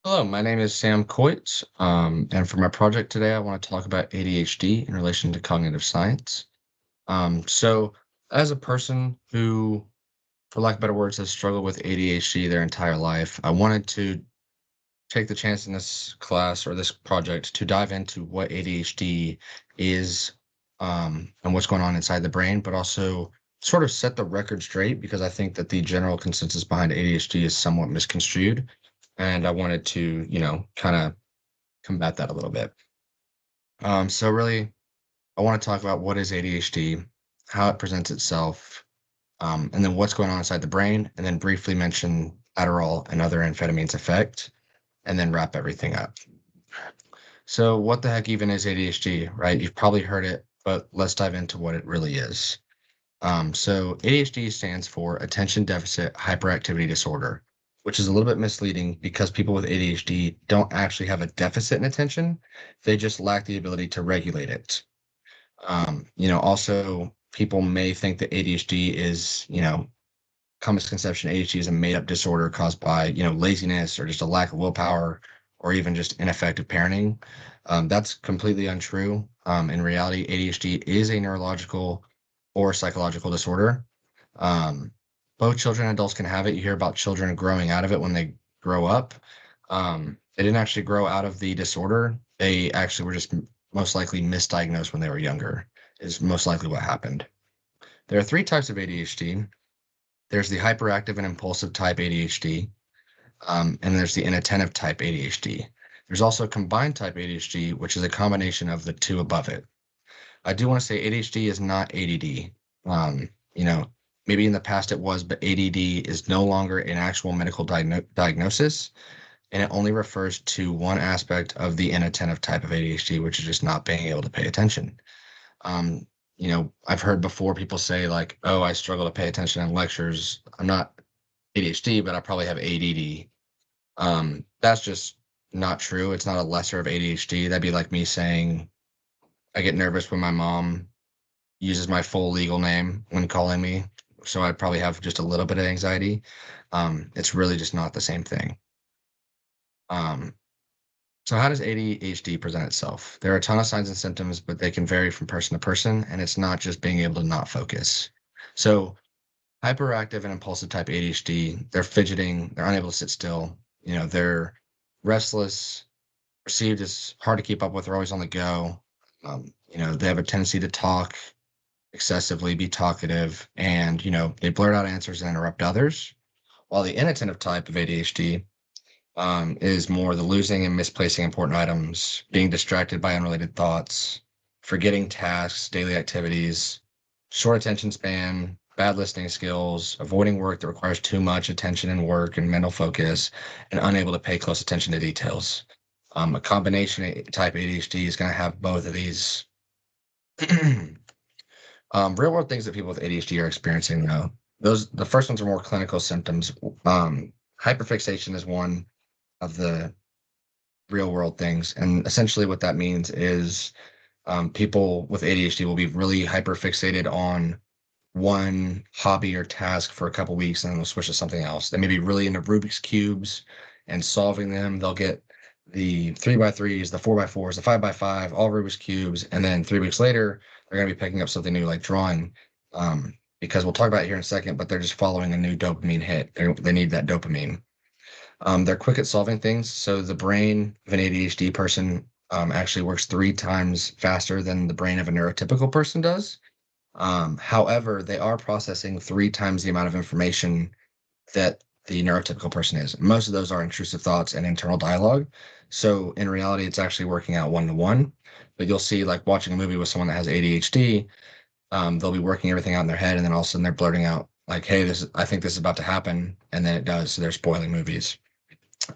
Hello, my name is Sam Coit, and for my project today, I want to talk about ADHD in relation to cognitive science. So, as a person who, for lack of better words, has struggled with ADHD their entire life, I wanted to take the chance in this class or this project to dive into what ADHD is, and what's going on inside the brain, but also sort of set the record straight because I think that the general consensus behind ADHD is somewhat misconstrued. And I wanted to, kind of combat that a little bit. So really, I want to talk about what is ADHD, how it presents itself, and then what's going on inside the brain, and then briefly mention Adderall and other amphetamines effect, and then wrap everything up. So what the heck even is ADHD, right? You've probably heard it, but let's dive into what it really is. So ADHD stands for Attention Deficit Hyperactivity Disorder, which is a little bit misleading because people with ADHD don't actually have a deficit in attention. They just lack the ability to regulate it. Also people may think that ADHD is, common misconception ADHD is a made up disorder caused by, laziness or just a lack of willpower or even just ineffective parenting. That's completely untrue. In reality, ADHD is a neurological or psychological disorder. Um, Both children and adults can have it. You hear about children growing out of it when they grow up. They didn't actually grow out of the disorder. They actually were just most likely misdiagnosed when they were younger, is most likely what happened. There are three types of ADHD. There's the hyperactive and impulsive type ADHD, and there's the inattentive type ADHD. There's also combined type ADHD, which is a combination of the two above it. I do want to say ADHD is not ADD. Um, you know, Maybe in the past it was, but ADD is no longer an actual medical diagnosis, and it only refers to one aspect of the inattentive type of ADHD, which is just not being able to pay attention. Um, I've heard before people say like, "Oh, I struggle to pay attention in lectures. I'm not ADHD, but I probably have ADD." That's just not true. It's not a lesser of ADHD. That'd be like me saying I get nervous when my mom uses my full legal name when calling me. So I'd probably have just a little bit of anxiety. It's really just not the same thing. Um, so how does ADHD present itself? There are a ton of signs and symptoms, but they can vary from person to person, and it's not just being able to not focus. So hyperactive and impulsive type ADHD, they're fidgeting, they're unable to sit still, they're restless, perceived as hard to keep up with, they're always on the go. They have a tendency to talk excessively, be talkative, and they blurt out answers and interrupt others. While the inattentive type of ADHD is more the losing and misplacing important items, being distracted by unrelated thoughts, forgetting tasks, daily activities, short attention span, bad listening skills, avoiding work that requires too much attention and work and mental focus, and unable to pay close attention to details. A combination type ADHD is going to have both of these. Real world things that people with ADHD are experiencing, though, the first ones are more clinical symptoms. Hyperfixation is one of the real world things, and essentially what that means is people with ADHD will be really hyperfixated on one hobby or task for a couple weeks, and then they'll switch to something else. They may be really into Rubik's cubes and solving them. They'll get the 3x3s, the 4x4s, the 5x5, all Rubik's cubes, and then 3 weeks later, they're going to be picking up something new like drawing. Because we'll talk about it here in a second, but they're just following a new dopamine hit. They need that dopamine. They're quick at solving things. So the brain of an ADHD person actually works 3 times faster than the brain of a neurotypical person does. However, they are processing 3 times the amount of information that the neurotypical person is. Most of those are intrusive thoughts and internal dialogue. So in reality, it's actually working out one to one. But you'll see, like watching a movie with someone that has ADHD, they'll be working everything out in their head, and then all of a sudden they're blurting out like, "Hey, I think this is about to happen," and then it does. So they're spoiling movies.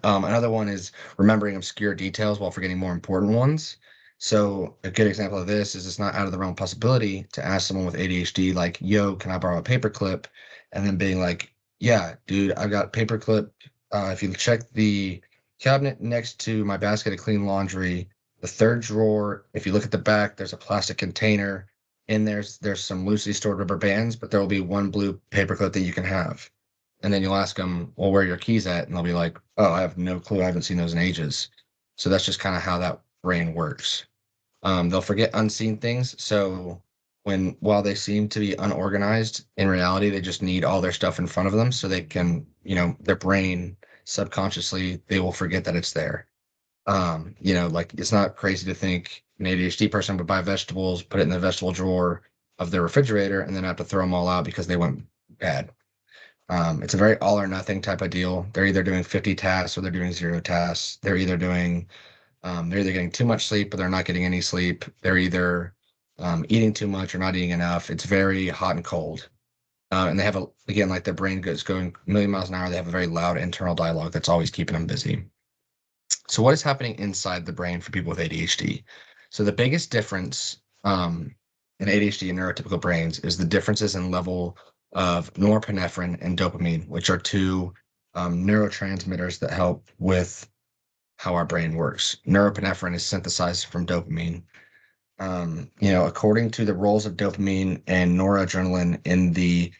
Another one is remembering obscure details while forgetting more important ones. So a good example of this is it's not out of the realm of possibility to ask someone with ADHD, like, "Yo, can I borrow a paperclip?" And then being like, "Yeah, dude, I've got paperclip. If you check the cabinet next to my basket of clean laundry, the third drawer, if you look at the back, there's a plastic container. In there's some loosely stored rubber bands, but there will be one blue paperclip that you can have." And then you'll ask them, well, where are your keys at? And they'll be like, oh, I have no clue. I haven't seen those in ages. So that's just kind of how that brain works. They'll forget unseen things. So while they seem to be unorganized, in reality, they just need all their stuff in front of them so they can, their brain subconsciously, they will forget that it's there. Like it's not crazy to think an ADHD person would buy vegetables, put it in the vegetable drawer of their refrigerator, and then have to throw them all out because they went bad. It's a very all or nothing type of deal. They're either doing 50 tasks or they're doing 0 tasks. They're either getting too much sleep, but they're not getting any sleep. They're either eating too much or not eating enough. It's very hot and cold. And they have again, like their brain goes going a million miles an hour. They have a very loud internal dialogue that's always keeping them busy. So what is happening inside the brain for people with ADHD? So the biggest difference in ADHD and neurotypical brains is the differences in level of norepinephrine and dopamine, which are two neurotransmitters that help with how our brain works. Norepinephrine is synthesized from dopamine. According to the roles of dopamine and noradrenaline in the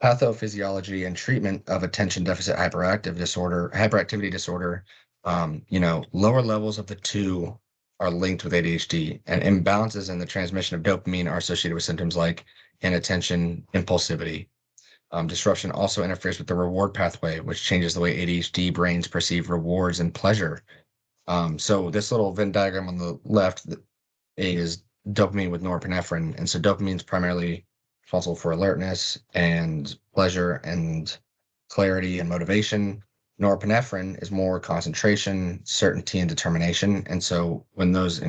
pathophysiology and treatment of attention deficit hyperactivity disorder, lower levels of the two are linked with ADHD, and imbalances in the transmission of dopamine are associated with symptoms like inattention, impulsivity. Disruption also interferes with the reward pathway, which changes the way ADHD brains perceive rewards and pleasure. So this little Venn diagram on the left is dopamine with norepinephrine. And so dopamine is primarily responsible for alertness and pleasure and clarity and motivation. Norepinephrine is more concentration, certainty, and determination. And so when those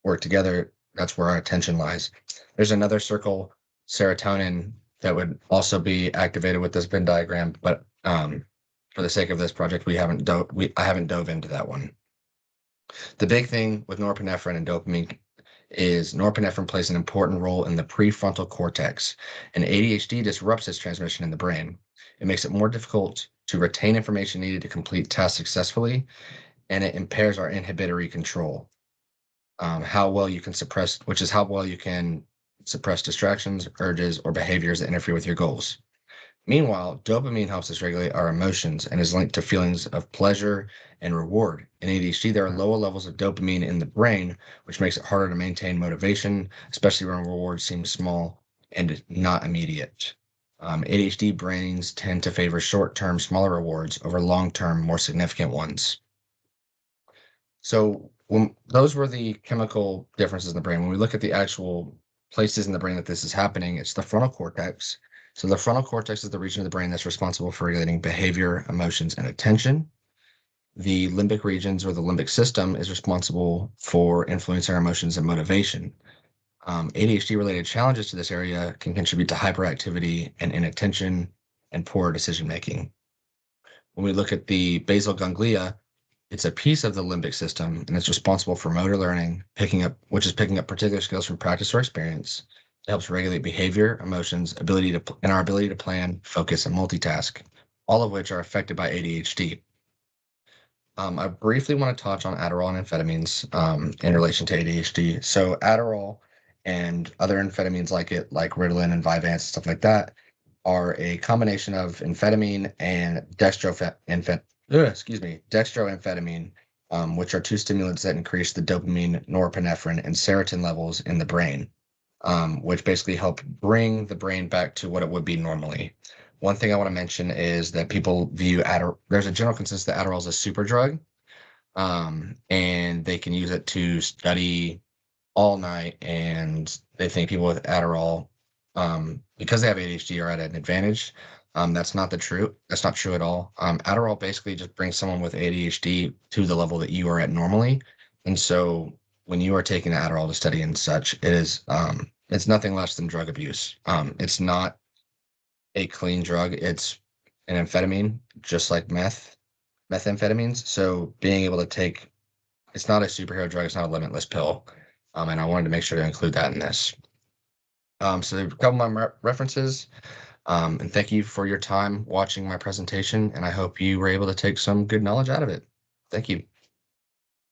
work together, that's where our attention lies. There's another circle, serotonin, that would also be activated with this Venn diagram, but for the sake of this project, I haven't dove into that one. The big thing with norepinephrine and dopamine is norepinephrine plays an important role in the prefrontal cortex, and ADHD disrupts its transmission in the brain. It makes it more difficult to retain information needed to complete tasks successfully, and it impairs our inhibitory control. How well you can suppress distractions, urges, or behaviors that interfere with your goals. Meanwhile, dopamine helps us regulate our emotions and is linked to feelings of pleasure and reward. In ADHD, there are lower levels of dopamine in the brain, which makes it harder to maintain motivation, especially when rewards seem small and not immediate. ADHD brains tend to favor short-term, smaller rewards over long-term, more significant ones. So those were the chemical differences in the brain. When we look at the actual places in the brain that this is happening, it's the frontal cortex. So the frontal cortex is the region of the brain that's responsible for regulating behavior, emotions, and attention. The limbic regions or the limbic system is responsible for influencing our emotions and motivation. ADHD-related challenges to this area can contribute to hyperactivity and inattention and poor decision-making. When we look at the basal ganglia, it's a piece of the limbic system, and it's responsible for motor learning, picking up particular skills from practice or experience. It helps regulate behavior, emotions, and our ability to plan, focus, and multitask, all of which are affected by ADHD. I briefly want to touch on Adderall and amphetamines in relation to ADHD. So Adderall and other amphetamines like Ritalin and Vyvanse, stuff like that, are a combination of amphetamine and dextroamphetamine, which are two stimulants that increase the dopamine, norepinephrine, and serotonin levels in the brain, which basically help bring the brain back to what it would be normally. One thing I want to mention is that people view Adderall, there's a general consensus that Adderall is a super drug, and they can use it to study all night, and they think people with Adderall, because they have ADHD, are at an advantage. That's not true at all. Adderall basically just brings someone with ADHD to the level that you are at normally. And so when you are taking Adderall to study and such, it's nothing less than drug abuse. It's not a clean drug. It's an amphetamine, just like methamphetamines. So being able to take, it's not a superhero drug. It's not a limitless pill. And I wanted to make sure to include that in this. So a couple of my references. And thank you for your time watching my presentation, and I hope you were able to take some good knowledge out of it. Thank you.